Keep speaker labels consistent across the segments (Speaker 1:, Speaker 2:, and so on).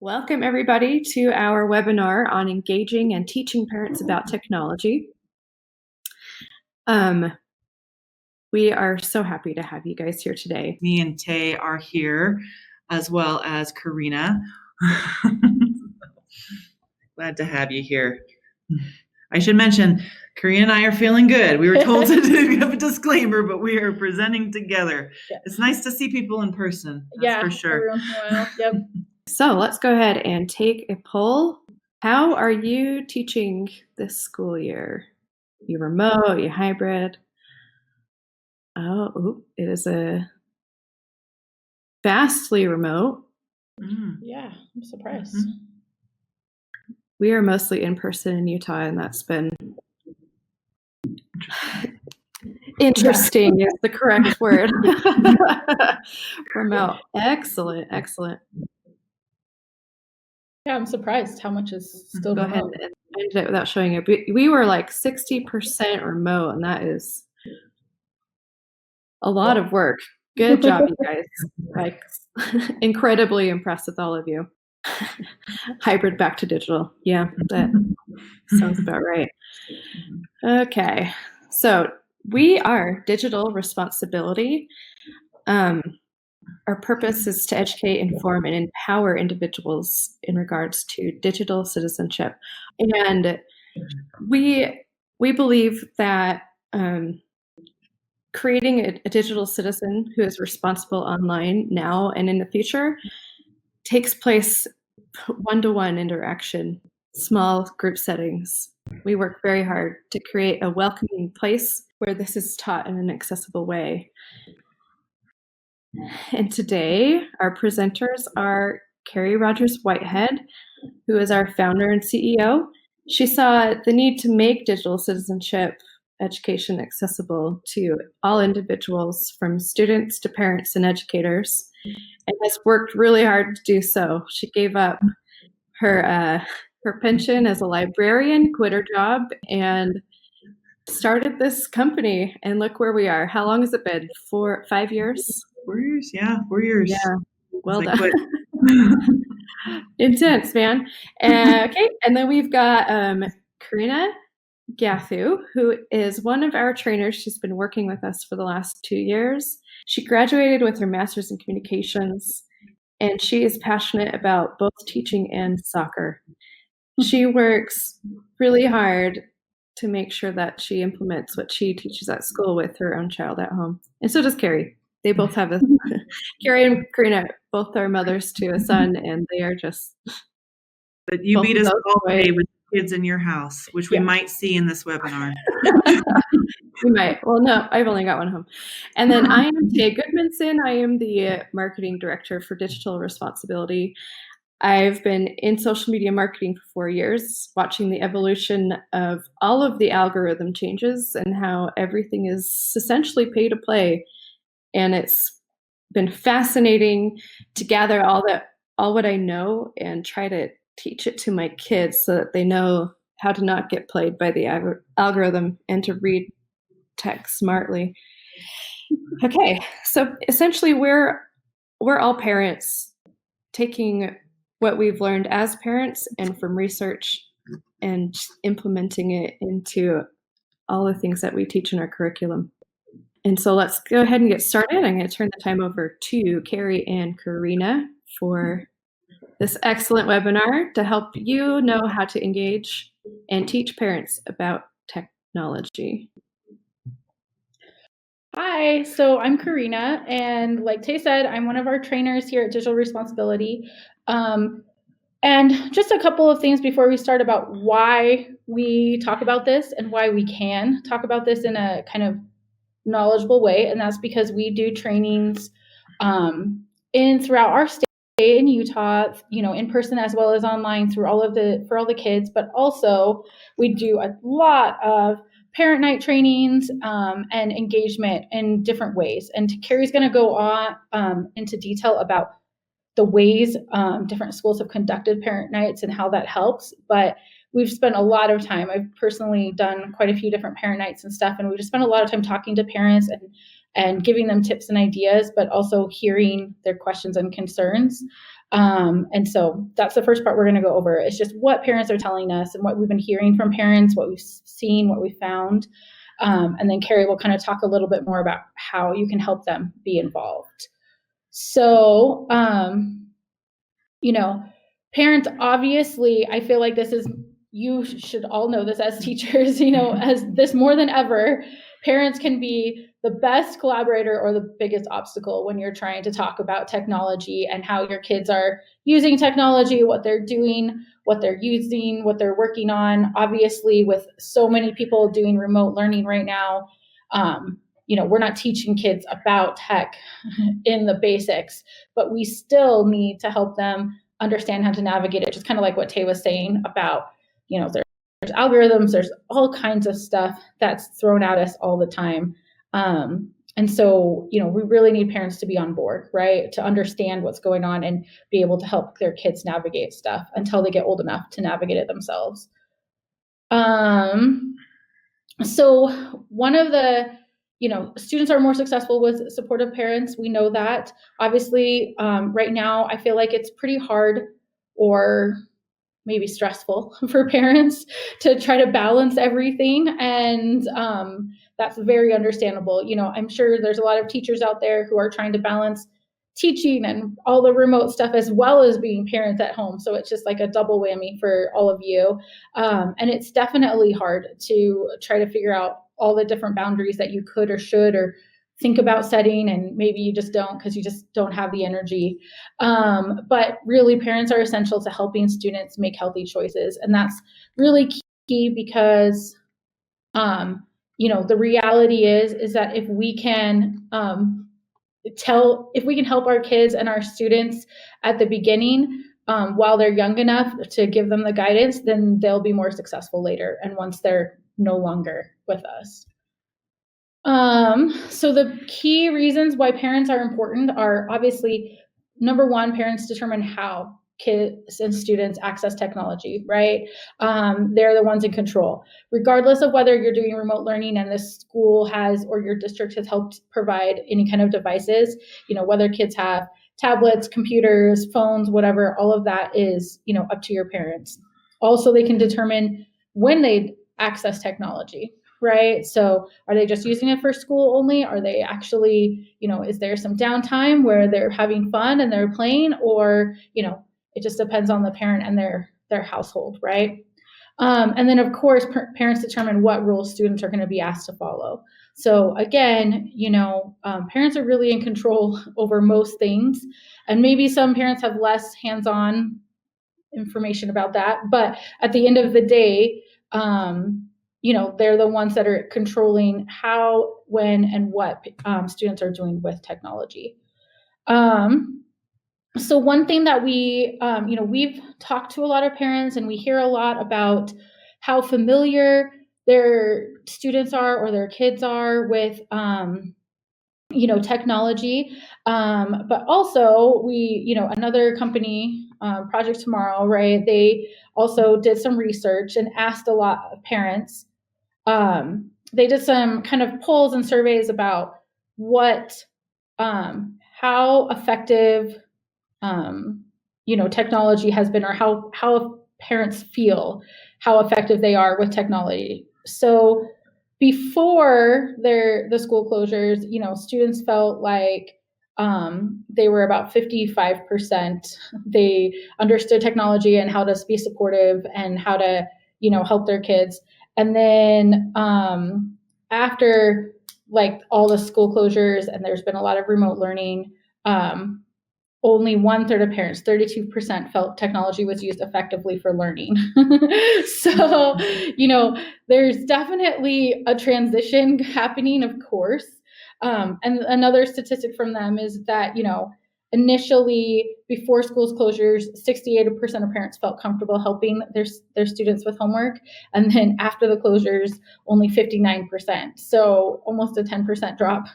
Speaker 1: Welcome, everybody, to our webinar on engaging and teaching parents about technology. We are so happy to have you guys here today.
Speaker 2: Me and Tay are here, as well as Karina. Glad to have you here. I should mention, Karina and I are feeling good. We were told to have a disclaimer, but we are presenting together. Yeah. It's nice to see people in person, that's for sure.
Speaker 3: Every once in a while. Yep.
Speaker 1: So let's go ahead and take a poll. How are you teaching this school year? You remote, you hybrid? It is a vastly remote.
Speaker 3: Yeah, I'm surprised.
Speaker 1: We are mostly in person in Utah, and that's been interesting is the correct word. Remote. Excellent.
Speaker 3: Yeah, I'm surprised how much is still
Speaker 1: Go ahead and end it without showing it. We were like 60% remote, and that is a lot of work. Good job, you guys. Like, incredibly impressed with all of you. Hybrid back to digital. Yeah, that sounds about right. Okay, so we are Digital Respons-Ability. Our purpose is to educate, inform, and empower individuals in regards to digital citizenship. And we believe that creating a digital citizen who is responsible online now and in the future takes place one-to-one interaction, small group settings. We work very hard to create a welcoming place where this is taught in an accessible way. And today, our presenters are Carrie Rogers-Whitehead, who is our founder and CEO. She saw the need to make digital citizenship education accessible to all individuals, from students to parents and educators, and has worked really hard to do so. She gave up her pension as a librarian, quit her job, and started this company. And look where we are. How long has it been? 5 years?
Speaker 2: 4 years, yeah, 4 years.
Speaker 1: Yeah, well done. Intense, man. Okay, and then we've got Karina Gathu, who is one of our trainers. She's been working with us for the last 2 years. She graduated with her master's in communications, and she is passionate about both teaching and soccer. She works really hard to make sure that she implements what she teaches at school with her own child at home. And so does Carrie. They both have Carrie and Karina both are mothers to a son, and they are just.
Speaker 2: But you beat us all day with kids in your house, which we might see in this webinar.
Speaker 1: We might. Well, no, I've only got one home. And then I am Tay Goodmanson. I am the marketing director for Digital Respons-Ability. I've been in social media marketing for 4 years, watching the evolution of all of the algorithm changes and how everything is essentially pay to play. And it's been fascinating to gather all what I know and try to teach it to my kids so that they know how to not get played by the algorithm and to read text smartly. Okay, so essentially we're all parents taking what we've learned as parents and from research and implementing it into all the things that we teach in our curriculum. And so let's go ahead and get started. I'm going to turn the time over to Carrie and Karina for this excellent webinar to help you know how to engage and teach parents about technology.
Speaker 3: Hi, so I'm Karina, and like Tay said, I'm one of our trainers here at Digital Respons-Ability. And just a couple of things before we start about why we talk about this and why we can talk about this in a kind of knowledgeable way, and that's because we do trainings throughout our state in Utah, in person as well as online for all the kids, but also we do a lot of parent night trainings and engagement in different ways. And Carrie's going to go on into detail about the ways different schools have conducted parent nights and how that helps. But we've spent a lot of time. I've personally done quite a few different parent nights and stuff, and we just spent a lot of time talking to parents and giving them tips and ideas, but also hearing their questions and concerns. And so that's the first part we're going to go over. It's just what parents are telling us and what we've been hearing from parents, what we've seen, what we found. And then Carrie will kind of talk a little bit more about how you can help them be involved. So, parents, obviously, I feel like you should all know this as teachers, as this more than ever, parents can be the best collaborator or the biggest obstacle when you're trying to talk about technology and how your kids are using technology, what they're doing, what they're using, what they're working on. Obviously, with so many people doing remote learning right now, we're not teaching kids about tech in the basics, but we still need to help them understand how to navigate it. Just kind of like what Tay was saying about, there's algorithms, there's all kinds of stuff that's thrown at us all the time. And so, we really need parents to be on board, right? To understand what's going on and be able to help their kids navigate stuff until they get old enough to navigate it themselves. So one of the, students are more successful with supportive parents. We know that. Obviously, right now, I feel like it's pretty hard or maybe stressful for parents to try to balance everything. And that's very understandable. I'm sure there's a lot of teachers out there who are trying to balance teaching and all the remote stuff as well as being parents at home. So it's just like a double whammy for all of you. And it's definitely hard to try to figure out all the different boundaries that you could or should or think about setting, and maybe you just don't because you just don't have the energy. But really, parents are essential to helping students make healthy choices. And that's really key because, the reality is that if we can help our kids and our students at the beginning, while they're young enough to give them the guidance, then they'll be more successful later and once they're no longer with us. So the key reasons why parents are important are obviously, number one, parents determine how kids and students access technology, right? They're the ones in control. Regardless of whether you're doing remote learning and the school has or your district has helped provide any kind of devices, whether kids have tablets, computers, phones, whatever, all of that is, up to your parents. Also, they can determine when they access technology, right? So are they just using it for school only? Are they actually, is there some downtime where they're having fun and they're playing, or, it just depends on the parent and their household, right? And then, of course, parents determine what rules students are going to be asked to follow. So again, parents are really in control over most things, and maybe some parents have less hands-on information about that. But at the end of the day, they're the ones that are controlling how, when, and what students are doing with technology. So one thing that we've talked to a lot of parents, and we hear a lot about how familiar their students are or their kids are with, technology. But also another company, Project Tomorrow, right? They also did some research and asked a lot of parents. They did some kind of polls and surveys about how effective technology has been, or how parents feel how effective they are with technology. So before the school closures, students felt like they were about 55%. They understood technology and how to be supportive and how to, help their kids. And then after like all the school closures and there's been a lot of remote learning, only 1/3 of parents, 32%, felt technology was used effectively for learning. So, there's definitely a transition happening, of course. And another statistic from them is that, initially, before schools closures, 68% of parents felt comfortable helping their students with homework. And then after the closures, only 59%. So almost a 10% drop.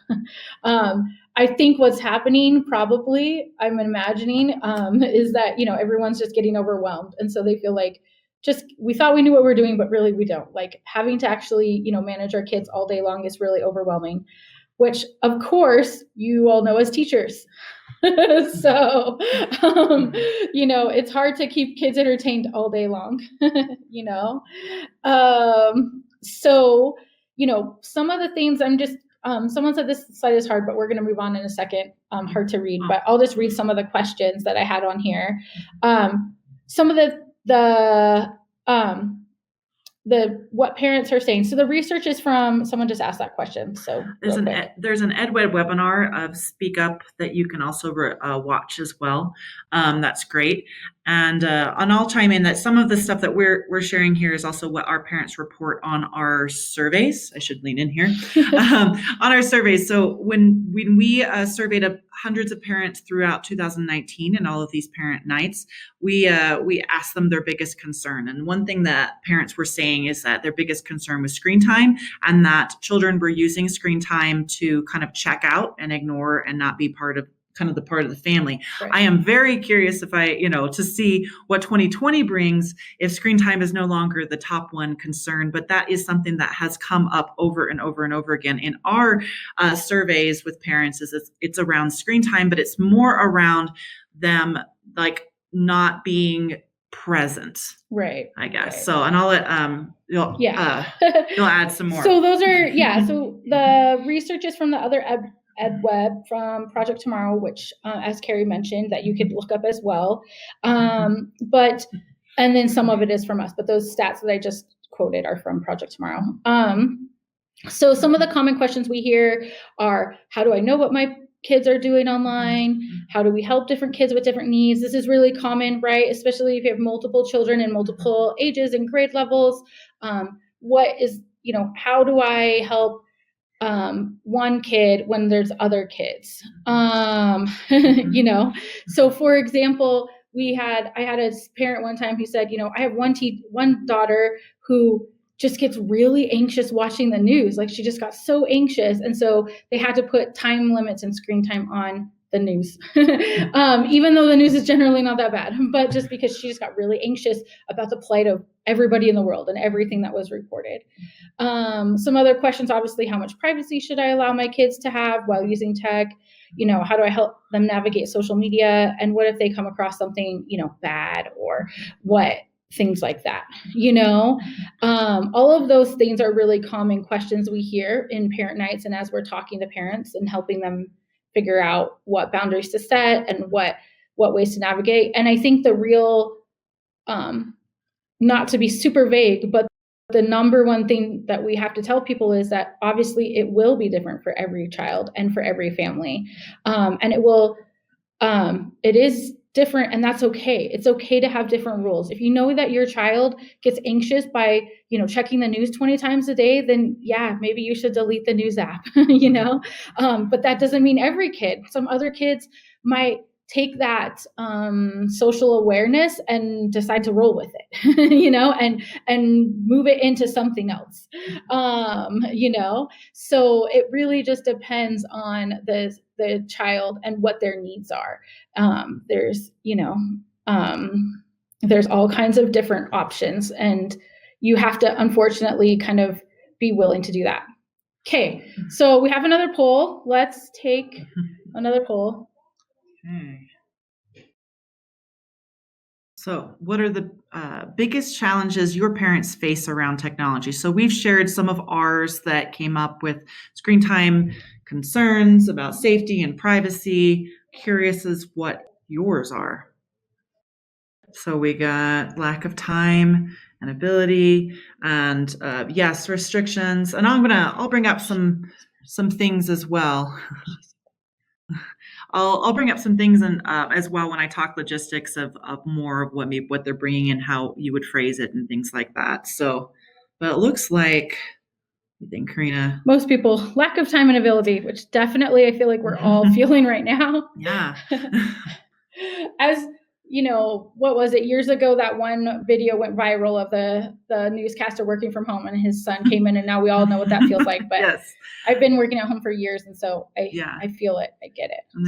Speaker 3: I think what's happening, probably, I'm imagining, is that, everyone's just getting overwhelmed. And so they feel like we thought we knew what we're doing, but really we don't. Like having to actually, manage our kids all day long is really overwhelming, which of course you all know as teachers. So, it's hard to keep kids entertained all day long, So, some of the things someone said this slide is hard, but we're going to move on in a second. Hard to read, but I'll just read some of the questions that I had on here. Some of the what parents are saying. So the research is from someone just asked that question. So
Speaker 2: there's an edWebinar of Speak Up that you can also watch as well. That's great. And I'll chime in that some of the stuff that we're sharing here is also what our parents report on our surveys. I should lean in here on our surveys. So when we surveyed hundreds of parents throughout 2019 and all of these parent nights, we asked them their biggest concern. And one thing that parents were saying is that their biggest concern was screen time, and that children were using screen time to kind of check out and ignore and not be part of the family. Right. I am very curious to see what 2020 brings if screen time is no longer the top one concern, but that is something that has come up over and over and over again in our surveys with parents. It's around screen time, but it's more around them like not being present.
Speaker 3: Right.
Speaker 2: I guess.
Speaker 3: Right.
Speaker 2: So, and I'll let you'll add some more.
Speaker 3: So those are so the research is from the other edweb from Project Tomorrow, which as Carrie mentioned, that you could look up as well. And then some of it is from us, but those stats that I just quoted are from Project Tomorrow. So some of the common questions we hear are, how do I know what my kids are doing online? How do we help different kids with different needs? This is really common, right? Especially if you have multiple children in multiple ages and grade levels. How do I help one kid when there's other kids? So for example, I had a parent one time who said, I have one daughter who just gets really anxious watching the news. Like she just got so anxious. And so they had to put time limits and screen time on the news, even though the news is generally not that bad, but just because she just got really anxious about the plight of everybody in the world and everything that was reported. Some other questions, obviously, how much privacy should I allow my kids to have while using tech? How do I help them navigate social media? And what if they come across something, bad, or what? Things like that, all of those things are really common questions we hear in parent nights. And as we're talking to parents and helping them figure out what boundaries to set and what ways to navigate. And I think the real, not to be super vague, but the number one thing that we have to tell people is that obviously it will be different for every child and for every family. And it is different, and that's okay. It's okay to have different rules. If you know that your child gets anxious by, checking the news 20 times a day, then maybe you should delete the news app, but that doesn't mean every kid. Some other kids might take that social awareness and decide to roll with it, and move it into something else, So it really just depends on the child and what their needs are. There's all kinds of different options, and you have to unfortunately kind of be willing to do that. Okay, so we have another poll. Let's take another poll.
Speaker 2: Okay. So what are the biggest challenges your parents face around technology? So we've shared some of ours that came up with screen time concerns about safety and privacy. Curious as what yours are. So we got lack of time and ability, and restrictions. And I'll bring up some things as well. I'll bring up some things as well when I talk logistics of more of what they're bringing and how you would phrase it and things like that. So, but it looks like, you think, Karina?
Speaker 3: Most people, lack of time and ability, which definitely I feel like we're all feeling right now.
Speaker 2: Yeah.
Speaker 3: As what was it, years ago, that one video went viral of the newscaster working from home and his son came in, and now we all know what that feels like. But
Speaker 2: yes.
Speaker 3: I've been working at home for years, and so I feel it. I get it.
Speaker 2: And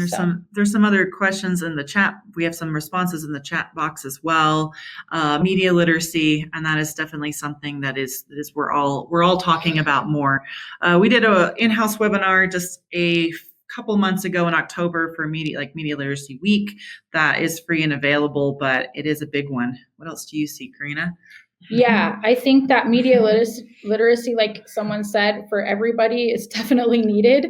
Speaker 2: there's some other questions in the chat. We have some responses in the chat box as well. Media literacy, and that is definitely something that is we're all talking about more. We did a in-house webinar just a couple months ago in October for Media Literacy Week. That is free and available, but it is a big one. What else do you see, Karina?
Speaker 3: Yeah, I think that media literacy, like someone said, for everybody is definitely needed.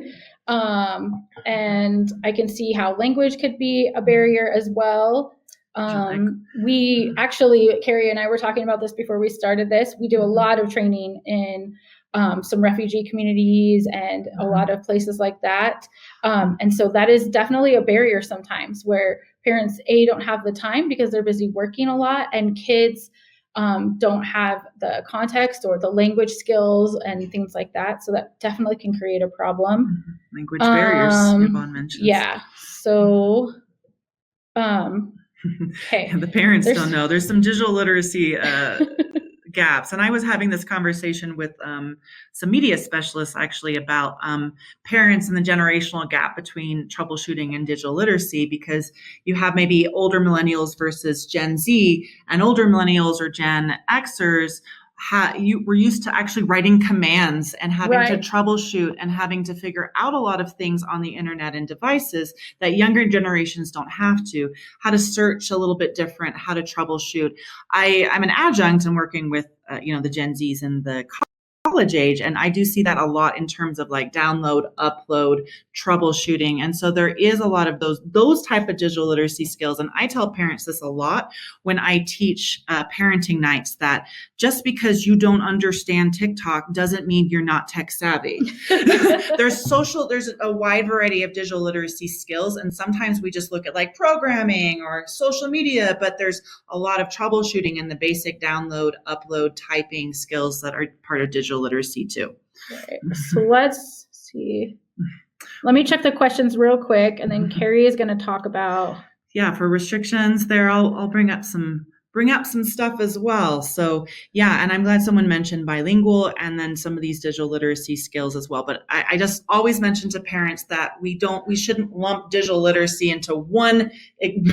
Speaker 3: And I can see how language could be a barrier as well. We actually, Carrie and I were talking about this before we started this. We do a lot of training in some refugee communities and a lot of places like that. And so that is definitely a barrier sometimes where parents, don't have the time because they're busy working a lot, and kids don't have the context or the language skills and things like that. So that definitely can create a problem.
Speaker 2: Language barriers, Yvonne mentions.
Speaker 3: Yeah. So, okay.
Speaker 2: The parents don't know. There's some digital literacy gaps. And I was having this conversation with some media specialists actually about parents and the generational gap between troubleshooting and digital literacy, because you have maybe older millennials versus Gen Z, and older millennials or Gen Xers were used to actually writing commands and having to troubleshoot and having to figure out a lot of things on the internet and devices that younger generations don't have to. How to search a little bit different, how to troubleshoot. I'm an adjunct and working with the Gen Zs and the college age, and I do see that a lot in terms of like download, upload, troubleshooting. And so there is a lot of those type of digital literacy skills. And I tell parents this a lot when I teach parenting nights, that just because you don't understand TikTok doesn't mean you're not tech savvy. There's a wide variety of digital literacy skills, and sometimes we just look at like programming or social media, but there's a lot of troubleshooting and the basic download, upload, typing skills that are part of digital literacy too.
Speaker 3: Okay. So let's see. Let me check the questions real quick, and then Carrie is going to talk about.
Speaker 2: Yeah, for restrictions there, I'll bring up some stuff as well. So yeah, and I'm glad someone mentioned bilingual and then some of these digital literacy skills as well. But I just always mention to parents that we shouldn't lump digital literacy into one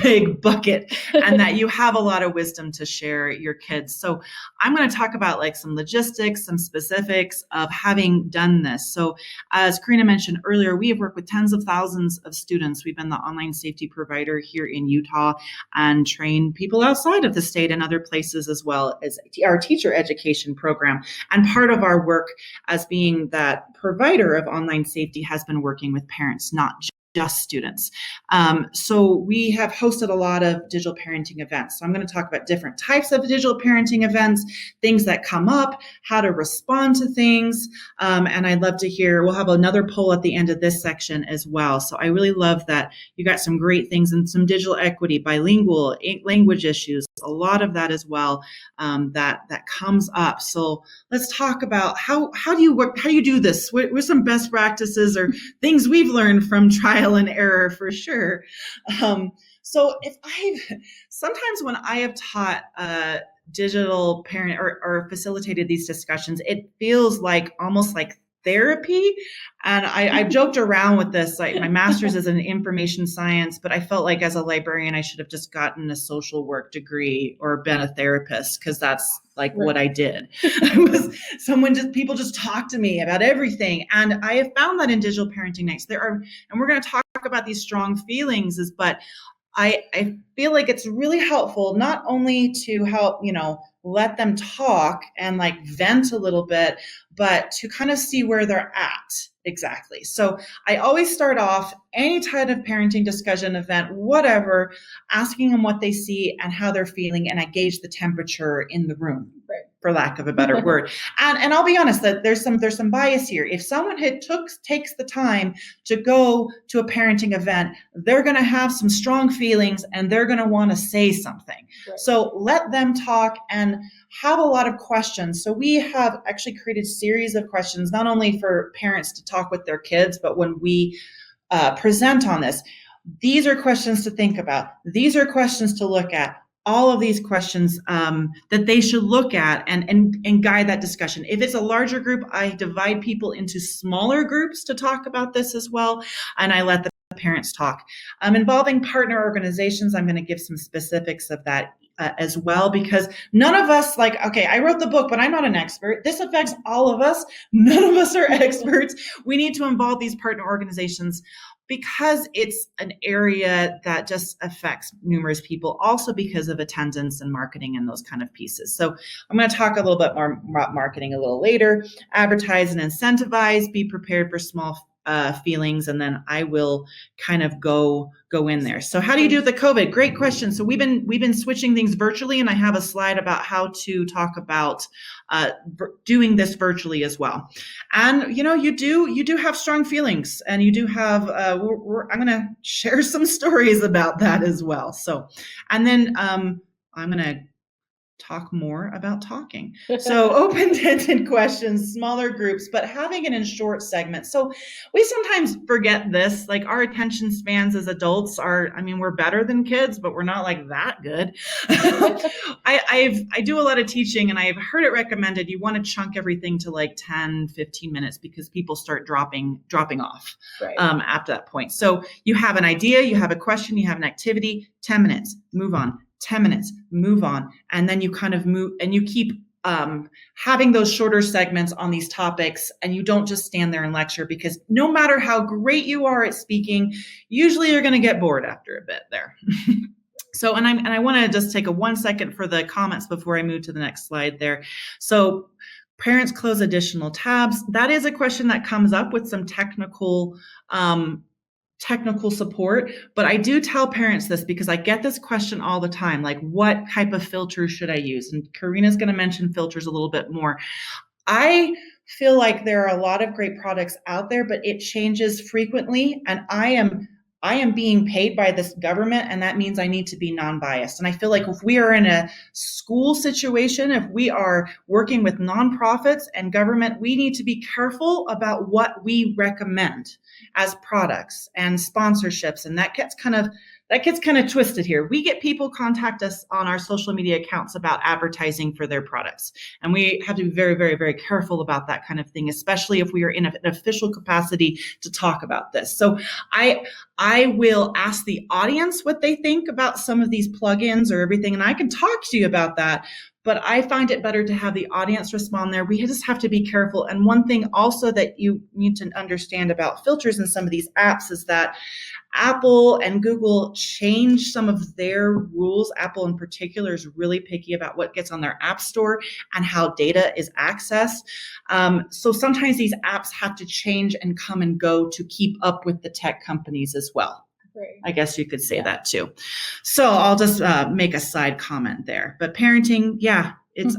Speaker 2: big bucket, and that you have a lot of wisdom to share your kids. So I'm going to talk about like some logistics, some specifics of having done this. So as Karina mentioned earlier, we have worked with tens of thousands of students. We've been the online safety provider here in Utah and train people outside of the state and other places, as well as our teacher education program. And part of our work as being that provider of online safety has been working with parents, not just students. So we have hosted a lot of digital parenting events. So I'm going to talk about different types of digital parenting events, things that come up, how to respond to things. And I'd love to hear, we'll have another poll at the end of this section as well. So I really love that you got some great things and some digital equity, bilingual, language issues, a lot of that as well, that comes up. So let's talk about how do you work, how do you do this? What some best practices or things we've learned from trial and error for sure. So sometimes when I have taught digital parent or facilitated these discussions, it feels like almost like therapy. And I've joked around with this, like my master's is in information science, but I felt like as a librarian, I should have just gotten a social work degree or been a therapist, because that's like what I did. People just talk to me about everything. And I have found that in digital parenting nights, and we're going to talk about these strong feelings, but I feel like it's really helpful not only to help, let them talk and like vent a little bit, but to kind of see where they're at exactly. So I always start off any type of parenting discussion event, whatever, asking them what they see and how they're feeling, and I gauge the temperature in the room, for lack of a better word. And I'll be honest that there's some bias here. If someone takes the time to go to a parenting event, they're going to have some strong feelings and they're going to want to say something. Right. So let them talk and have a lot of questions. So we have actually created a series of questions, not only for parents to talk with their kids, but when we present on this, these are questions to think about. These are questions to look at. All of these questions that they should look at and guide that discussion. If it's a larger group, I divide people into smaller groups to talk about this as well, and I let the parents talk. Involving partner organizations, I'm going to give some specifics of that as well, because none of us, like, okay, I wrote the book, but I'm not an expert. This affects all of us. None of us are experts. We need to involve these partner organizations because it's an area that just affects numerous people, also because of attendance and marketing and those kind of pieces. So I'm going to talk a little bit more about marketing a little later. Advertise and incentivize, be prepared for small feelings, and then I will kind of go in there. So how do you do with the COVID? Great question. So we've been switching things virtually, and I have a slide about how to talk about doing this virtually as well. And you do have strong feelings, and you do have. I'm going to share some stories about that as well. So, and then I'm going to talk more about talking. So open-ended questions, smaller groups, but having it in short segments. So we sometimes forget this, like our attention spans as adults we're better than kids, but we're not like that good. I do a lot of teaching, and I've heard it recommended you want to chunk everything to like 10, 15 minutes because people start dropping off after that point. So you have an idea, you have a question, you have an activity, 10 minutes, move on. 10 minutes, move on. And then you kind of move and you keep having those shorter segments on these topics, and you don't just stand there and lecture, because no matter how great you are at speaking, usually you're going to get bored after a bit there. So, and I want to just take a 1 second for the comments before I move to the next slide there. So parents close additional tabs. That is a question that comes up with some technical support, but I do tell parents this because I get this question all the time, like what type of filters should I use? And Karina's going to mention filters a little bit more. I feel like there are a lot of great products out there, but it changes frequently, and I am being paid by this government, and that means I need to be non-biased. And I feel like if we are in a school situation, if we are working with nonprofits and government, we need to be careful about what we recommend as products and sponsorships. And that gets kind of twisted here. We get people contact us on our social media accounts about advertising for their products. And we have to be very, very, very careful about that kind of thing, especially if we are in an official capacity to talk about this. So I will ask the audience what they think about some of these plugins or everything, and I can talk to you about that. But I find it better to have the audience respond there. We just have to be careful. And one thing also that you need to understand about filters in some of these apps is that Apple and Google change some of their rules. Apple in particular is really picky about what gets on their app store and how data is accessed. So sometimes these apps have to change and come and go to keep up with the tech companies as well. I guess you could say that too. So I'll just make a side comment there. But parenting,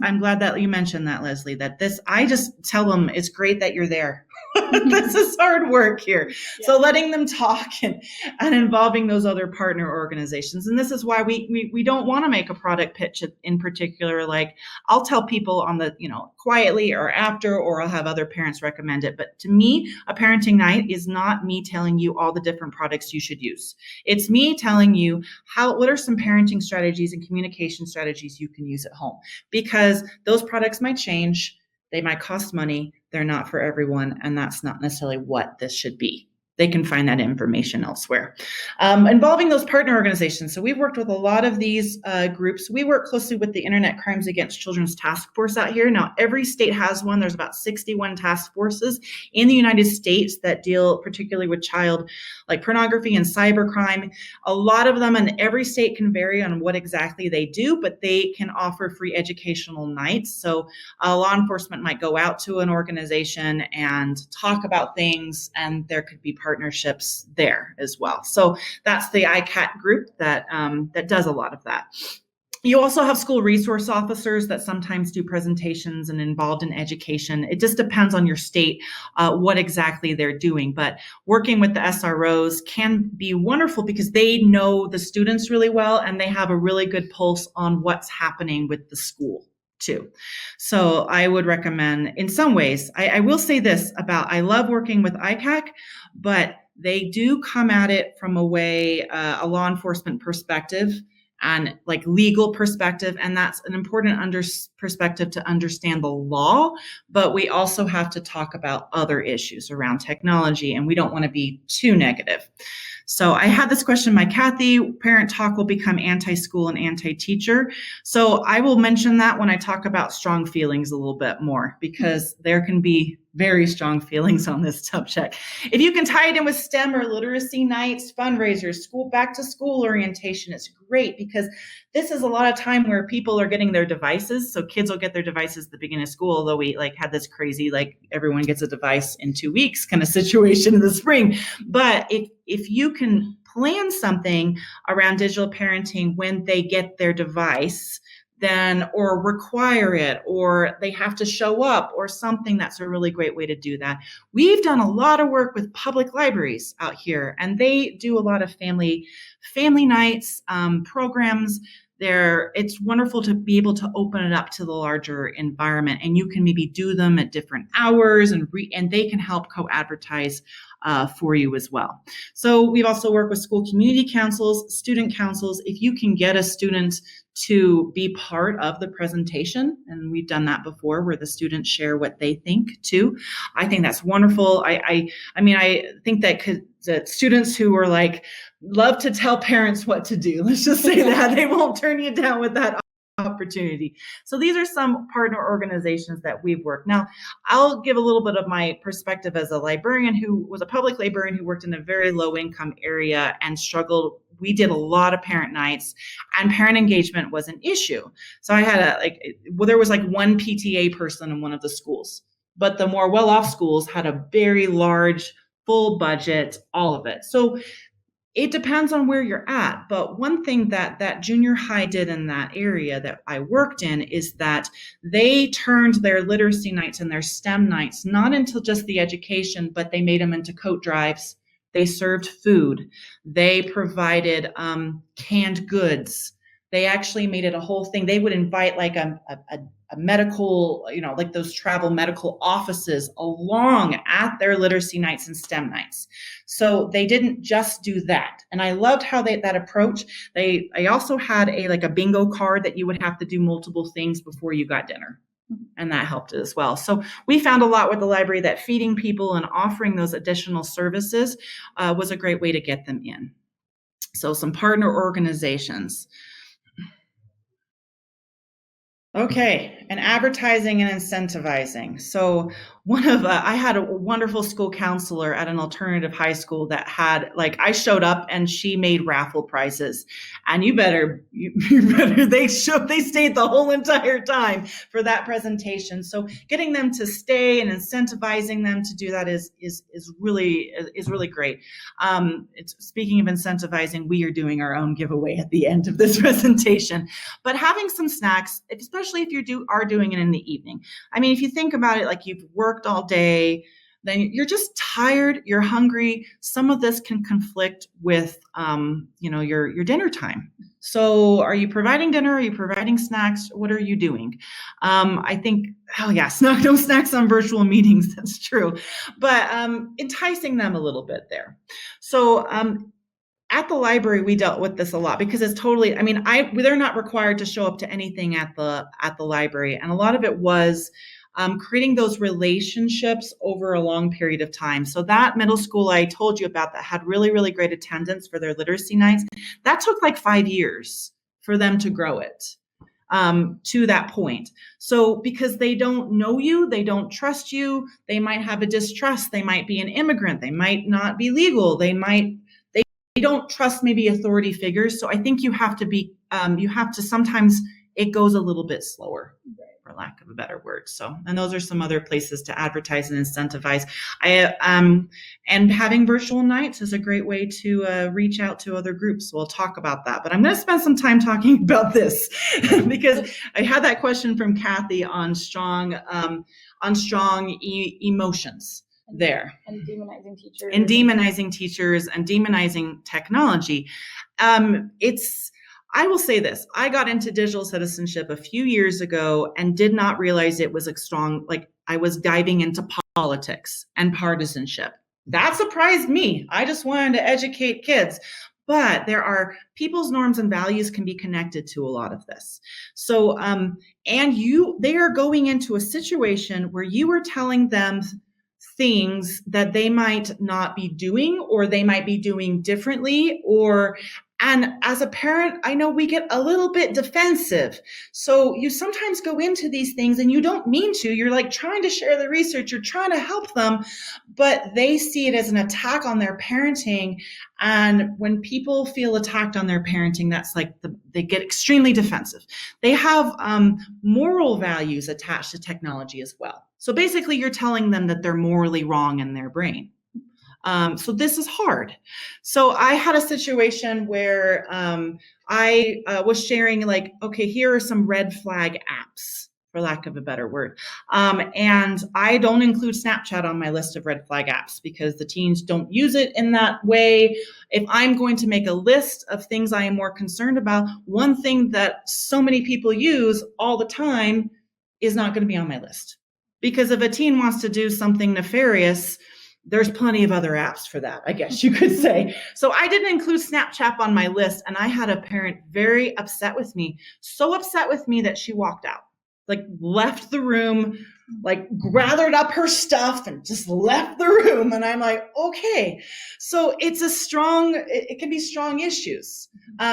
Speaker 2: I'm glad that you mentioned that, Leslie, I just tell them it's great that you're there. This is hard work here. Yeah. So letting them talk and involving those other partner organizations. And this is why we don't want to make a product pitch in particular. Like I'll tell people on the, quietly or after, or I'll have other parents recommend it. But to me, a parenting night is not me telling you all the different products you should use. It's me telling you what are some parenting strategies and communication strategies you can use at home, because those products might change. They might cost money. They're not for everyone. And that's not necessarily what this should be. They can find that information elsewhere. Involving those partner organizations. So we've worked with a lot of these groups. We work closely with the Internet Crimes Against Children's Task Force out here. Now, every state has one. There's about 61 task forces in the United States that deal particularly with child like pornography and cybercrime. A lot of them in every state can vary on what exactly they do, but they can offer free educational nights. So law enforcement might go out to an organization and talk about things, and there could be partnerships there as well. So that's the ICAT group that does a lot of that. You also have school resource officers that sometimes do presentations and involved in education. It just depends on your state what exactly they're doing. But working with the SROs can be wonderful because they know the students really well, and they have a really good pulse on what's happening with the school too. So I would recommend, in some ways, I will say this about, I love working with ICAC, but they do come at it from a way, a law enforcement perspective and like legal perspective. And that's an important perspective to understand the law, but we also have to talk about other issues around technology, and we don't want to be too negative. So I had this question by Kathy, parent talk will become anti-school and anti-teacher. So I will mention that when I talk about strong feelings a little bit more, because there can be very strong feelings on this subject. If you can tie it in with STEM or literacy nights, fundraisers, school back to school orientation, it's great, because this is a lot of time where people are getting their devices. So kids will get their devices at the beginning of school, although we had this crazy, everyone gets a device in 2 weeks kind of situation in the spring. But if you can plan something around digital parenting when they get their device, then, or require it, or they have to show up or something, that's a really great way to do that. We've done a lot of work with public libraries out here, and they do a lot of family nights, programs. It's wonderful to be able to open it up to the larger environment, and you can maybe do them at different hours, and they can help co-advertise for you as well. So we've also worked with school community councils, student councils. If you can get a student to be part of the presentation, and we've done that before, where the students share what they think too, I think that's wonderful. I think that students who are love to tell parents what to do, let's just say that, they won't turn you down with that opportunity. So these are some partner organizations that we've worked. Now, I'll give a little bit of my perspective as a librarian who was a public librarian who worked in a very low income area and struggled. We did a lot of parent nights, and parent engagement was an issue. So I had there was one PTA person in one of the schools, but the more well-off schools had a very large, full budget, all of it. So it depends on where you're at. But one thing that junior high did in that area that I worked in is that they turned their literacy nights and their STEM nights not into just the education, but they made them into coat drives. They served food. They provided canned goods. They actually made it a whole thing. They would invite a medical, those travel medical offices along at their literacy nights and STEM nights. So they didn't just do that. And I loved how that approach. I also had a bingo card that you would have to do multiple things before you got dinner. And that helped as well. So we found a lot with the library that feeding people and offering those additional services was a great way to get them in. So some partner organizations. Okay, and advertising and incentivizing. So I had a wonderful school counselor at an alternative high school that had, I showed up and she made raffle prizes, and they stayed the whole entire time for that presentation. So getting them to stay and incentivizing them to do that is really great. Speaking of incentivizing, we are doing our own giveaway at the end of this presentation, but having some snacks, especially if you are doing it in the evening. I mean, if you think about it, you've worked all day, then you're just tired, you're hungry. Some of this can conflict with, your dinner time. So are you providing dinner? Are you providing snacks? What are you doing? I think, no snacks on virtual meetings. That's true. But enticing them a little bit there. So at the library, we dealt with this a lot because it's totally, they're not required to show up to anything at the library. And a lot of it was creating those relationships over a long period of time. So that middle school I told you about that had really, really great attendance for their literacy nights, that took 5 years for them to grow it to that point. So because they don't know you, they don't trust you, they might have a distrust, they might be an immigrant, they might not be legal, they don't trust maybe authority figures. So I think you have to sometimes it goes a little bit slower, for lack of a better word. So, and those are some other places to advertise and incentivize. And having virtual nights is a great way to reach out to other groups. So we'll talk about that, but I'm going to spend some time talking about this because I had that question from Kathy on strong emotions. There.
Speaker 3: And demonizing teachers.
Speaker 2: And demonizing teachers and demonizing technology. I will say this, I got into digital citizenship a few years ago and did not realize it was I was diving into politics and partisanship. That surprised me. I just wanted to educate kids. But people's norms and values can be connected to a lot of this. So, they are going into a situation where you are telling them things that they might not be doing, or they might be doing differently, and as a parent, I know we get a little bit defensive. So you sometimes go into these things and you don't mean to. You're like trying to share the research, you're trying to help them, but they see it as an attack on their parenting. And when people feel attacked on their parenting, that's like they get extremely defensive. They have moral values attached to technology as well. So basically, you're telling them that they're morally wrong in their brain. So this is hard. So I had a situation where I was sharing like, okay, here are some red flag apps, for lack of a better word. And I don't include Snapchat on my list of red flag apps because the teens don't use it in that way. If I'm going to make a list of things I am more concerned about, one thing that so many people use all the time is not going to be on my list. Because if a teen wants to do something nefarious, there's plenty of other apps for that, I guess you could say. So I didn't include Snapchat on my list, and I had a parent very upset with me, so upset with me that she walked out, like left the room, like gathered up her stuff and just left the room. And I'm like, okay. So it can be strong issues,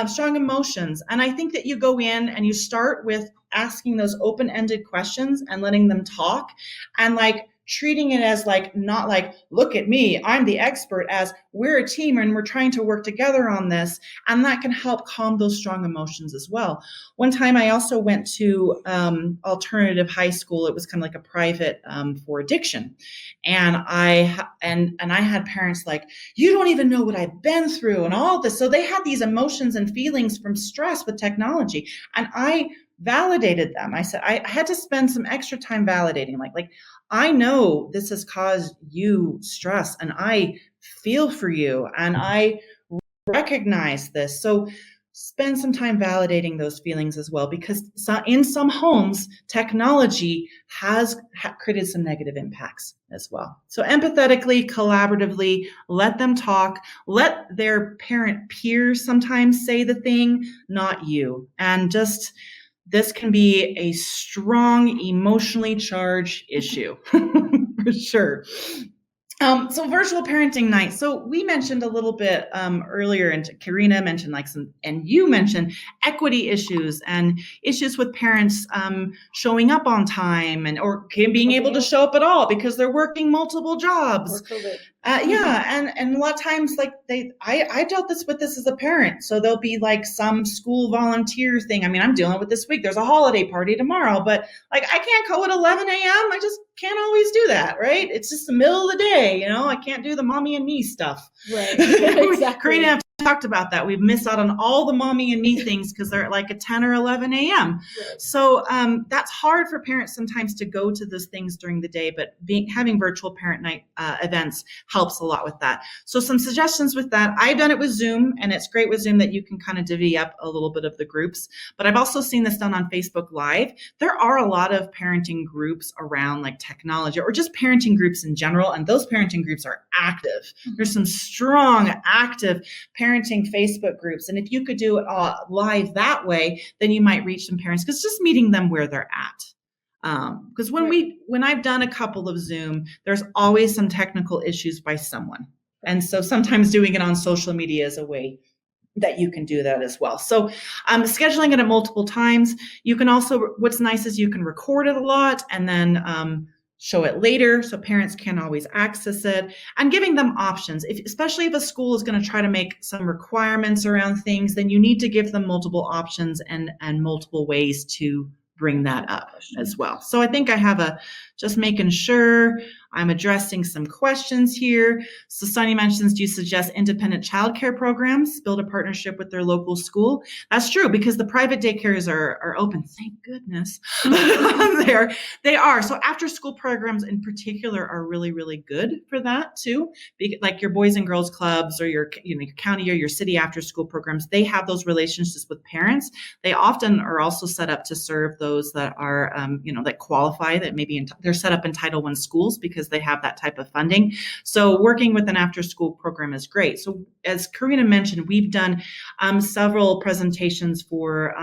Speaker 2: strong emotions. And I think that you go in and you start with asking those open-ended questions and letting them talk, and like treating it as like, not like, look at me, I'm the expert, as we're a team and we're trying to work together on this. And that can help calm those strong emotions as well. One time I also went to alternative high school. It was kind of like a private for addiction. And I had parents like, you don't even know what I've been through and all this. So they had these emotions and feelings from stress with technology. And I validated them. I said, I had to spend some extra time validating, like, I know this has caused you stress and I feel for you and I recognize this. So spend some time validating those feelings as well, because in some homes, technology has created some negative impacts as well. So empathetically, collaboratively, let them talk, let their parent peers sometimes say the thing, not you. And just, this can be a strong, emotionally charged issue for sure. So virtual parenting night. So we mentioned a little bit earlier, and Karina mentioned and you mentioned equity issues and issues with parents showing up on time or being able to show up at all because they're working multiple jobs. Yeah, and a lot of times, like I dealt with this as a parent. So there'll be like some school volunteer thing. I mean, I'm dealing with this week. There's a holiday party tomorrow, but like I can't go at 11 a.m. I just can't always do that, right? It's just the middle of the day, I can't do the mommy and me stuff.
Speaker 3: Right. Exactly.
Speaker 2: Karina and I talked about that. We've missed out on all the mommy and me things because they're at like at 10 or 11 a.m. Right. So that's hard for parents sometimes to go to those things during the day, but having virtual parent night events helps a lot with that. So some suggestions with that. I've done it with Zoom, and it's great with Zoom that you can kind of divvy up a little bit of the groups, but I've also seen this done on Facebook Live. There are a lot of parenting groups around like technology or just parenting groups in general, and those parenting groups are active. There's some strong, active parenting Facebook groups, and if you could do it live that way, then you might reach some parents, because just meeting them where they're at. Because when I've done a couple of Zoom, there's always some technical issues by someone. And so sometimes doing it on social media is a way that you can do that as well. So scheduling it at multiple times. You can also, what's nice is you can record it a lot and then show it later so parents can't always access it, and giving them options. Especially if a school is going to try to make some requirements around things, then you need to give them multiple options and multiple ways to bring that up as well. So I think I have just making sure I'm addressing some questions here. So Sunny mentions, do you suggest independent childcare programs, build a partnership with their local school? That's true, because the private daycares are open. Thank goodness. They are. So after school programs in particular are really, really good for that too. Like your Boys and Girls Clubs or your county or your city after school programs, they have those relationships with parents. They often are also set up to serve those that are, that qualify, that maybe they're set up in Title I schools because they have that type of funding. So working with an after school program is great. So as Karina mentioned, we've done several presentations for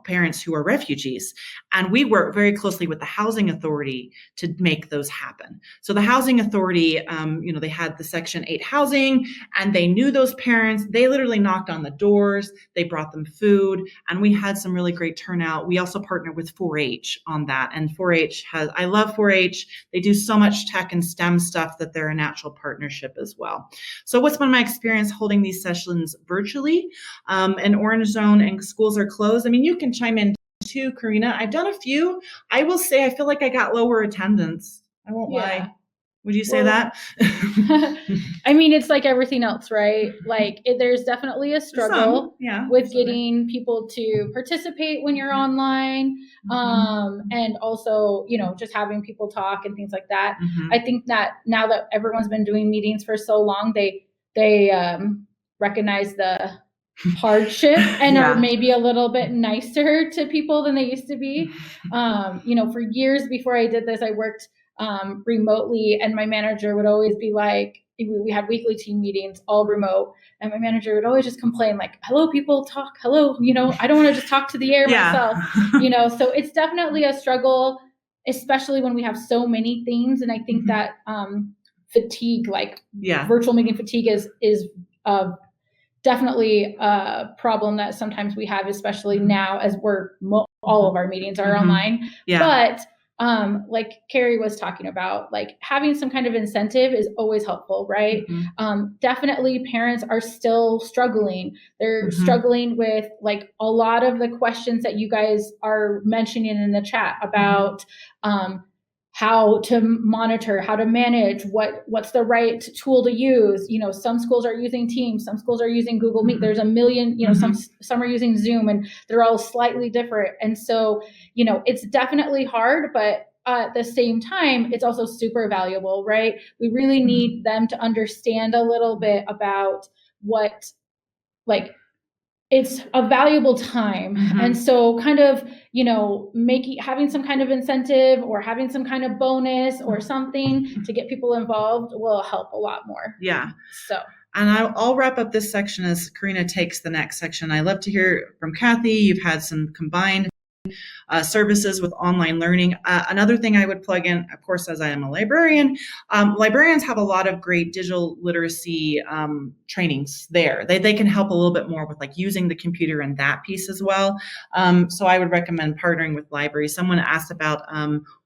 Speaker 2: parents who are refugees. And we work very closely with the housing authority to make those happen. So the housing authority, they had the Section 8 housing, and they knew those parents. They literally knocked on the doors. They brought them food, and we had some really great turnout. We also partnered with 4-H on that. And 4-H I love 4-H. They do so much tech and STEM stuff that they're a natural partnership as well. So what's been my experience holding these sessions virtually? In Orange Zone and schools are closed. I mean, you can chime in too, Karina. I've done a few. I will say I feel like I got lower attendance. I won't lie. Would you say that?
Speaker 3: I mean, it's like everything else, right? Like there's definitely a struggle with getting people to participate when you're online. And also, just having people talk and things like that. I think that now that everyone's been doing meetings for so long, they recognize the hardship and are maybe a little bit nicer to people than they used to be. For years before I did this, I worked remotely, and my manager would always be like, we had weekly team meetings, all remote, and my manager would always just complain like, hello, people, talk, hello, I don't want to just talk to the air myself, so it's definitely a struggle, especially when we have so many things. And I think that fatigue, like virtual meeting fatigue is definitely a problem that sometimes we have, especially now as all of our meetings are online. But like Carrie was talking about, like having some kind of incentive is always helpful, right? Definitely parents are still struggling. They're struggling with like a lot of the questions that you guys are mentioning in the chat about how to monitor, how to manage, what's the right tool to use. Some schools are using Teams, some schools are using Google Meet. There's a million, some are using Zoom, and they're all slightly different. And so, it's definitely hard, but at the same time, it's also super valuable, right? We really need them to understand a little bit about what, like, it's a valuable time. And so kind of, having some kind of incentive or having some kind of bonus or something to get people involved will help a lot more.
Speaker 2: Yeah.
Speaker 3: So.
Speaker 2: And I'll wrap up this section as Karina takes the next section. I love to hear from Kathy. You've had some combined services with online learning. Another thing I would plug in, of course, as I am a librarian, librarians have a lot of great digital literacy trainings there. They can help a little bit more with like using the computer and that piece as well. So I would recommend partnering with libraries. Someone asked about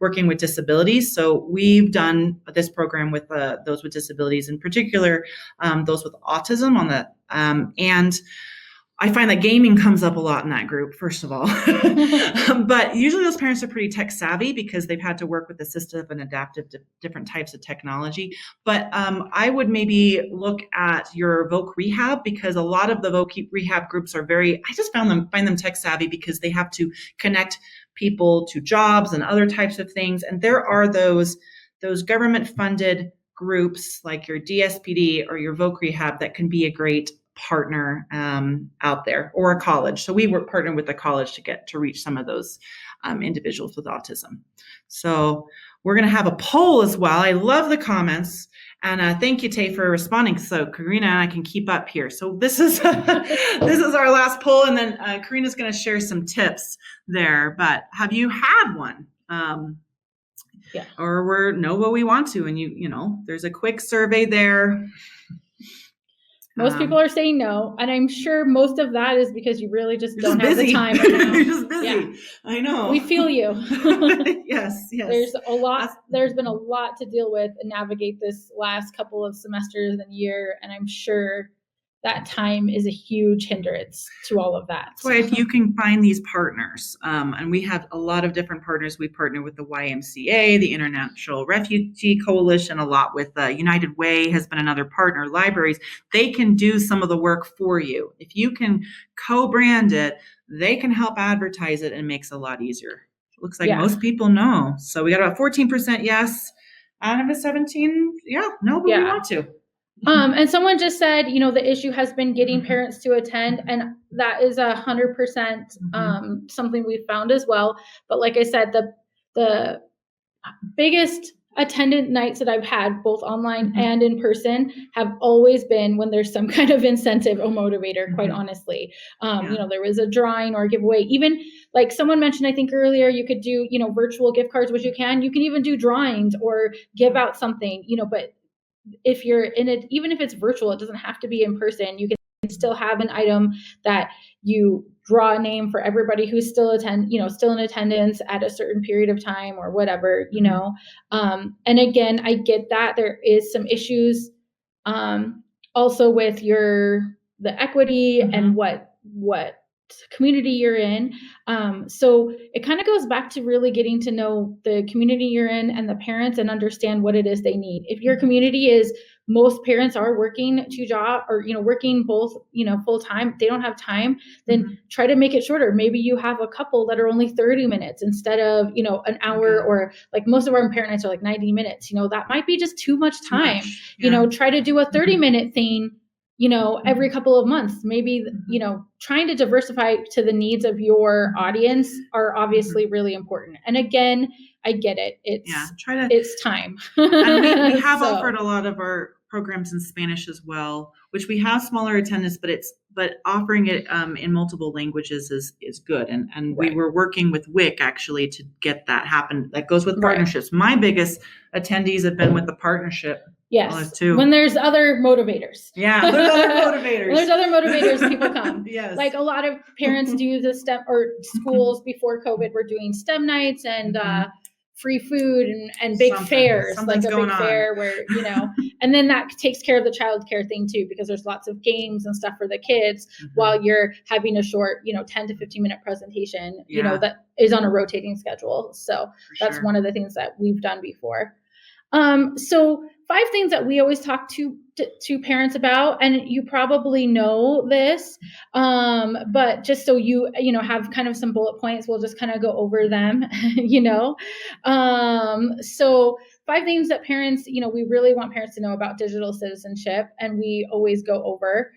Speaker 2: working with disabilities. So we've done this program with those with disabilities, in particular, those with autism on the and I find that gaming comes up a lot in that group, first of all. But usually those parents are pretty tech savvy because they've had to work with assistive and adaptive to different types of technology. But I would maybe look at your Voc Rehab, because a lot of the Voc Rehab groups are I just find them tech savvy because they have to connect people to jobs and other types of things. And there are those government funded groups like your DSPD or your Voc Rehab that can be a great partner out there, or a college. So we were partnered with the college to reach some of those individuals with autism. So we're going to have a poll as well. I love the comments, and thank you, Tay, for responding. So Karina and I can keep up here. So this is this is our last poll, and then Karina's going to share some tips there. But have you had one? Or we're know what we want to, and there's a quick survey there.
Speaker 3: Most people are saying no, and I'm sure most of that is because you really just don't have the time right now.
Speaker 2: You're just busy. Yeah. I know.
Speaker 3: We feel you.
Speaker 2: Yes.
Speaker 3: There's been a lot to deal with and navigate this last couple of semesters and year, and I'm sure that time is a huge hindrance to all of that.
Speaker 2: That's why if you can find these partners, and we have a lot of different partners. We partner with the YMCA, the International Refugee Coalition, a lot with United Way has been another partner, libraries. They can do some of the work for you. If you can co-brand it, they can help advertise it, and it makes it a lot easier. It looks like most people know. So we got about 14% yes, out of a 17, no, but we want to.
Speaker 3: And someone just said, the issue has been getting parents to attend, and that is 100% something we've found as well. But like I said, the biggest attendant nights that I've had, both online and in person, have always been when there's some kind of incentive or motivator, quite honestly. There was a drawing or a giveaway. Even like someone mentioned, I think earlier, you could do, virtual gift cards, which you can even do drawings or give out something, but if you're in it, even if it's virtual, it doesn't have to be in person. You can still have an item that you draw a name for everybody who's still in attendance at a certain period of time or whatever, and again, I get that there is some issues also with the equity and what community you're in. So it kind of goes back to really getting to know the community you're in and the parents and understand what it is they need. If your community is, most parents are working 2 jobs or, working both, full time, they don't have time, then try to make it shorter. Maybe you have a couple that are only 30 minutes instead of, an hour, or like most of our parent nights are like 90 minutes, that might be just too much time. Try to do a 30-minute thing, every couple of months, maybe, trying to diversify to the needs of your audience are obviously really important. And again, I get it. It's time.
Speaker 2: And we have offered a lot of our programs in Spanish as well, which we have smaller attendance, but offering it in multiple languages is good. And we were working with WIC actually to get that happen. That goes with partnerships. My biggest attendees have been with the partnership.
Speaker 3: Yes. When there's other motivators.
Speaker 2: Yeah. There's other motivators.
Speaker 3: When there's other motivators, people come.
Speaker 2: Yes.
Speaker 3: Like a lot of parents do the STEM, or schools before COVID were doing STEM nights and free food and big fairs, like a big fair where, and then that takes care of the childcare thing too, because there's lots of games and stuff for the kids while you're having a short, 10 to 15 minute presentation, that is on a rotating schedule. So that's one of the things that we've done before. So 5 things that we always talk to parents about, and you probably know this, but just so you have kind of some bullet points, we'll just kind of go over them, So 5 things that parents, we really want parents to know about digital citizenship, and we always go over,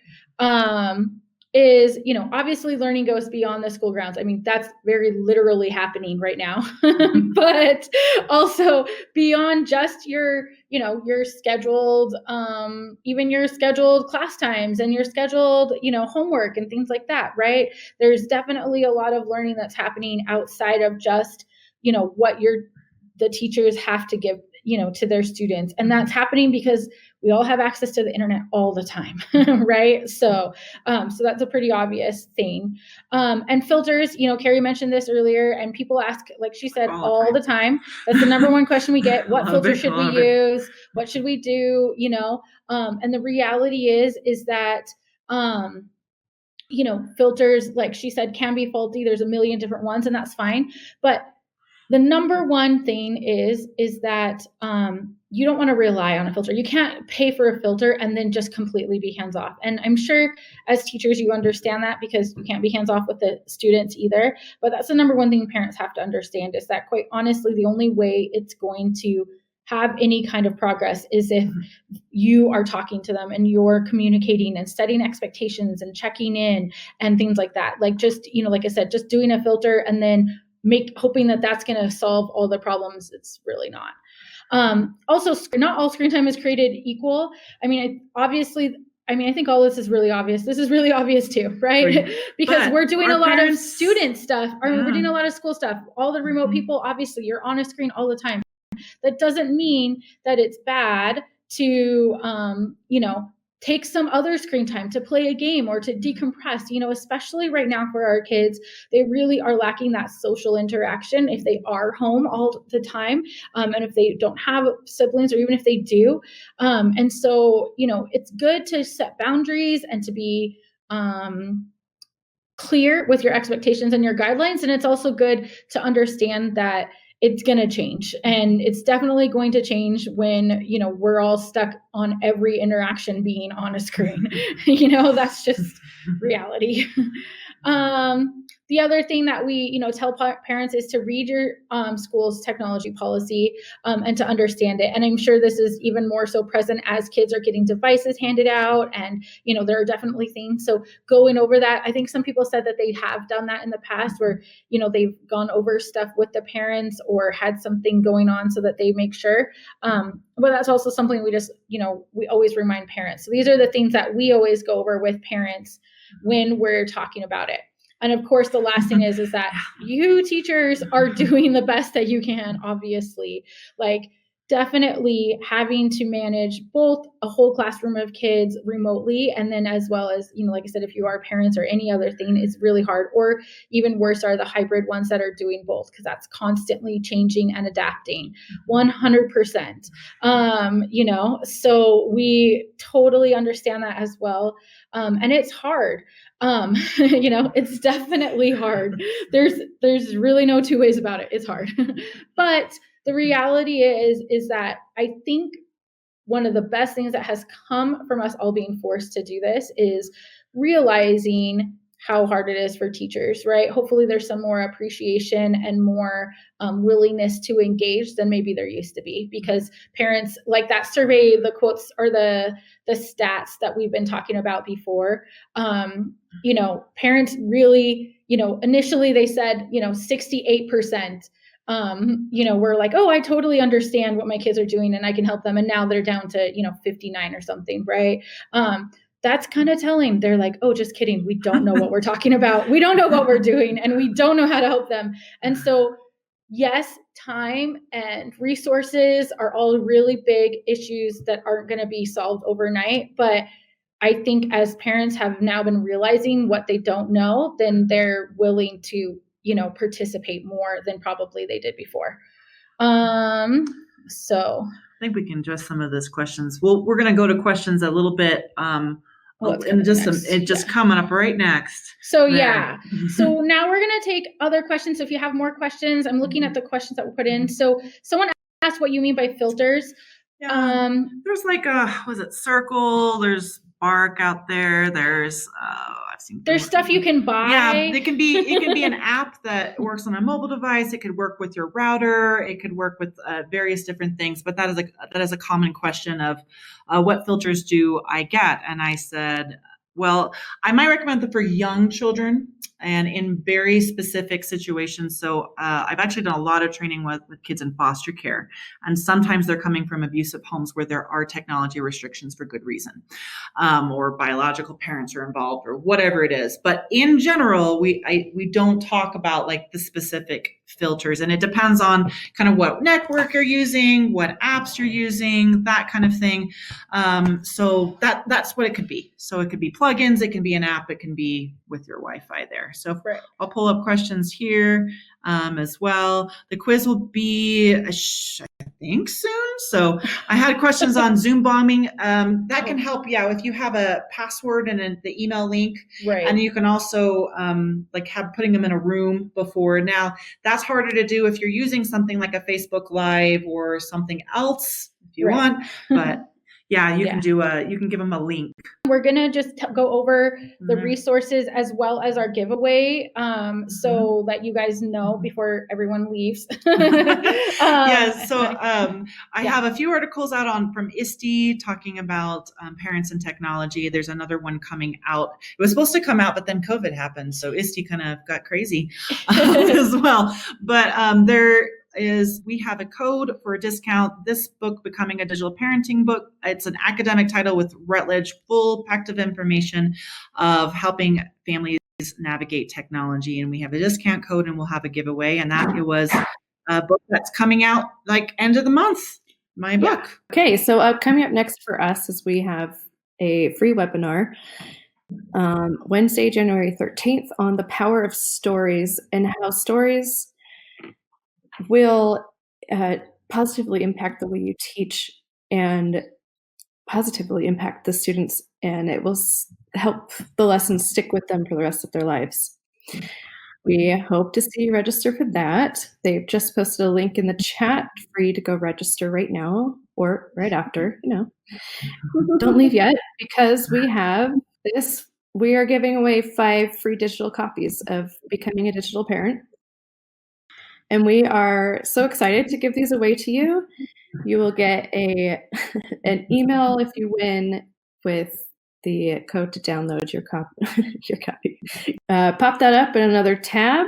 Speaker 3: is, obviously learning goes beyond the school grounds. I mean, that's very literally happening right now, but also beyond just your scheduled, even your scheduled class times and your scheduled, homework and things like that, right? There's definitely a lot of learning that's happening outside of just, what the teachers have to give, to their students. And that's happening because we all have access to the internet all the time, right? So that's a pretty obvious thing. And filters, Carrie mentioned this earlier, and people ask, like she said, all the time. That's the number one question we get. What filter should we use? What should we do? And the reality is that, filters, like she said, can be faulty. There's a million different ones, and that's fine. But the number one thing is that you don't want to rely on a filter. You can't pay for a filter and then just completely be hands off. And I'm sure as teachers, you understand that, because you can't be hands off with the students either. But that's the number one thing parents have to understand, is that, quite honestly, the only way it's going to have any kind of progress is if you are talking to them and you're communicating and setting expectations and checking in and things like that. Like, just, like I said, just doing a filter and then hoping that that's going to solve all the problems. It's really not. Also, not all screen time is created equal. I mean, obviously, I think all this is really obvious. This is really obvious too, right? Because we're doing a lot of student stuff, or we're doing a lot of school stuff. All the remote people, obviously, you're on a screen all the time. That doesn't mean that it's bad to, take some other screen time to play a game or to decompress, especially right now for our kids. They really are lacking that social interaction if they are home all the time, and if they don't have siblings, or even if they do. And so, it's good to set boundaries and to be clear with your expectations and your guidelines. And it's also good to understand that it's going to change, and it's definitely going to change when, we're all stuck on every interaction being on a screen. That's just reality. The other thing that we, tell parents is to read your school's technology policy and to understand it. And I'm sure this is even more so present as kids are getting devices handed out. And, there are definitely things. So going over that, I think some people said that they have done that in the past where, they've gone over stuff with the parents or had something going on so that they make sure. But that's also something we just, we always remind parents. So these are the things that we always go over with parents when we're talking about it. And of course, the last thing is that you teachers are doing the best that you can, obviously. Like, definitely having to manage both a whole classroom of kids remotely, and then as well as, like I said, if you are parents or any other thing, it's really hard. Or even worse are the hybrid ones that are doing both, because that's constantly changing and adapting 100%. So we totally understand that as well. And it's hard. It's definitely hard. There's really no two ways about it. It's hard. But the reality is that I think one of the best things that has come from us all being forced to do this is realizing how hard it is for teachers, right? Hopefully there's some more appreciation and more willingness to engage than maybe there used to be, because parents, like that survey, the quotes or the stats that we've been talking about before, parents really, initially they said, 68%, we're like, oh, I totally understand what my kids are doing and I can help them. And now they're down to, 59 or something, right? That's kind of telling. They're like, oh, just kidding. We don't know what we're talking about. We don't know what we're doing and we don't know how to help them. And so, yes, time and resources are all really big issues that aren't going to be solved overnight. But I think as parents have now been realizing what they don't know, then they're willing to, participate more than probably they did before. So
Speaker 2: I think we can address some of those questions. Well, we're going to go to questions a little bit, and just coming up right next.
Speaker 3: So there. So now we're going to take other questions. So if you have more questions, I'm looking at the questions that we put in. So someone asked what you mean by filters.
Speaker 2: Yeah. There's like was it Circle? There's Bark out there. There's I've seen.
Speaker 3: There's stuff you can buy.
Speaker 2: Yeah, it can be an app that works on a mobile device. It could work with your router. It could work with various different things. But that is a common question of what filters do I get? And I said, well, I might recommend them for young children and in very specific situations. So I've actually done a lot of training with kids in foster care. And sometimes they're coming from abusive homes where there are technology restrictions for good reason, or biological parents are involved or whatever it is. But in general, we don't talk about like the specific filters, and it depends on kind of what network you're using, what apps you're using, that kind of thing. So that's what it could be. So it could be plugins, it can be an app, it can be with your Wi-Fi there. So
Speaker 3: right.
Speaker 2: I'll pull up questions here as well. The quiz will be, I think, soon. So I had questions on Zoom bombing. That can help. Yeah, if you have a password and the email link,
Speaker 3: right.
Speaker 2: And you can also have putting them in a room before. Now that's harder to do if you're using something like a Facebook Live or something else if you want, but. Yeah, you can give them a link.
Speaker 3: We're going to just go over the resources as well as our giveaway so that you guys know before everyone leaves.
Speaker 2: I have a few articles out from ISTE talking about parents and technology. There's another one coming out. It was supposed to come out, but then COVID happened. So ISTE kind of got crazy as well. But we have a code for a discount. This book, Becoming a Digital Parenting Book, it's an academic title with Routledge, full packed of information of helping families navigate technology. And we have a discount code and we'll have a giveaway. And it was a book that's coming out like end of the month, my book.
Speaker 1: Okay, so coming up next for us is we have a free webinar Wednesday, January 13th on the power of stories and how stories will positively impact the way you teach and positively impact the students, and it will help the lessons stick with them for the rest of their lives. We hope to see you register for that. They've just posted a link in the chat for you to go register right now or right after, Don't leave yet, because we have this we are giving away 5 free digital copies of Becoming a Digital Parent. And we are so excited to give these away to you. You will get an email if you win with the code to download your copy. Pop that up in another tab.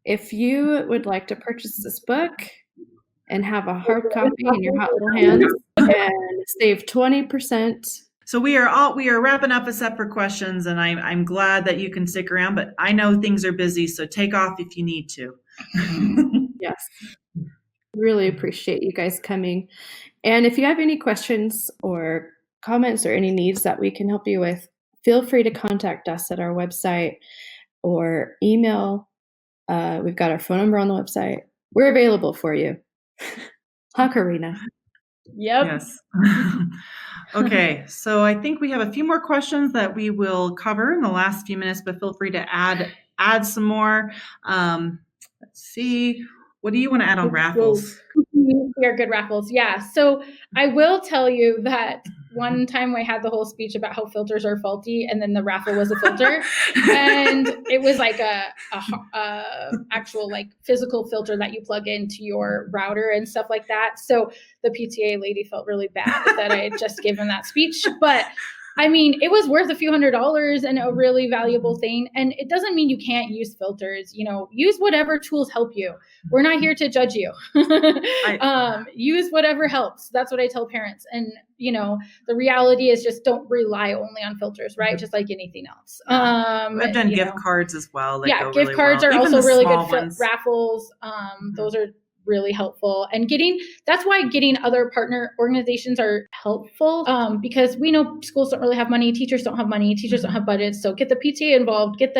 Speaker 1: If you would like to purchase this book and have a hard copy in your hot little hands and save 20%.
Speaker 2: So we are wrapping up a separate questions, and I'm glad that you can stick around, but I know things are busy, so take off if you need to.
Speaker 1: Yes. Really appreciate you guys coming. And if you have any questions or comments or any needs that we can help you with, feel free to contact us at our website or email. We've got our phone number on the website. We're available for you. Huh, Karina?
Speaker 3: Yep.
Speaker 2: Yes. Okay, so I think we have a few more questions that we will cover in the last few minutes, but feel free to add some more. Let's see. What do you want to add on raffles?
Speaker 3: We are good raffles. Yeah. So I will tell you that one time I had the whole speech about how filters are faulty, and then the raffle was a filter, and it was like a actual like physical filter that you plug into your router and stuff like that. So the PTA lady felt really bad that I had just given that speech, but I mean, it was worth a few $100s and a really valuable thing. And it doesn't mean you can't use filters. Use whatever tools help you. We're not here to judge you. Use whatever helps. That's what I tell parents. And, the reality is just don't rely only on filters, right? Just like anything else.
Speaker 2: I've done gift cards as well.
Speaker 3: Gift cards are also really good. Raffles. Those are really helpful, and that's why getting other partner organizations are helpful, because we know schools don't really have money, teachers don't have money, teachers don't have budgets. So get the PTA involved, get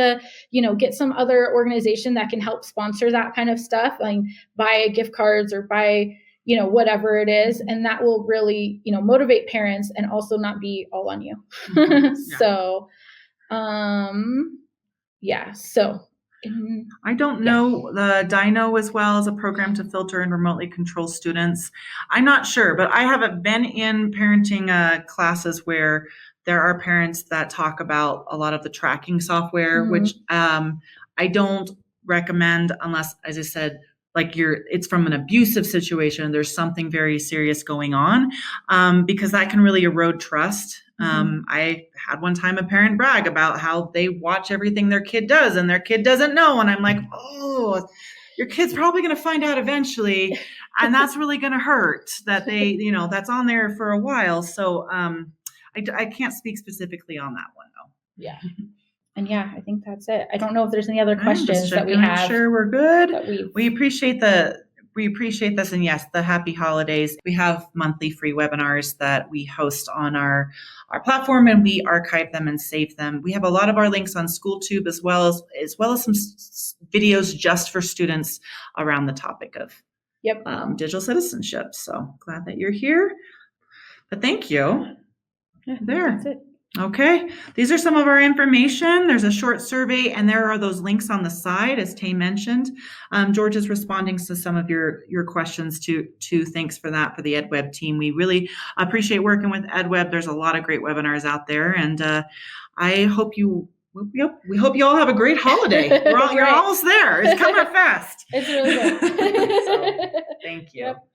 Speaker 3: some other organization that can help sponsor that kind of stuff, like buy gift cards or buy whatever it is, and that will really motivate parents and also not be all on you. So
Speaker 2: I don't know the Dino as well as a program to filter and remotely control students. I'm not sure, but I haven't been in parenting classes where there are parents that talk about a lot of the tracking software, which I don't recommend unless, as I said, it's from an abusive situation. There's something very serious going on, because that can really erode trust. I had one time a parent brag about how they watch everything their kid does and their kid doesn't know. And I'm like, oh, your kid's probably going to find out eventually. And that's really going to hurt that they, that's on there for a while. So I can't speak specifically on that one though.
Speaker 3: Yeah. And I think that's it. I don't know if there's any other questions that we have.
Speaker 2: Sure, we're good. We appreciate this, and yes, the happy holidays. We have monthly free webinars that we host on our platform, and we archive them and save them. We have a lot of our links on SchoolTube as well as some videos just for students around the topic of digital citizenship. So glad that you're here. But thank you. There.
Speaker 3: That's it.
Speaker 2: Okay, these are some of our information. There's a short survey, and there are those links on the side, as Tay mentioned. George is responding to some of your questions too. Thanks for that for the EdWeb team. We really appreciate working with EdWeb. There's a lot of great webinars out there, and I hope we hope you all have a great holiday. You're almost there. It's coming fast.
Speaker 3: It's really good.
Speaker 2: So, thank you.
Speaker 3: Yep.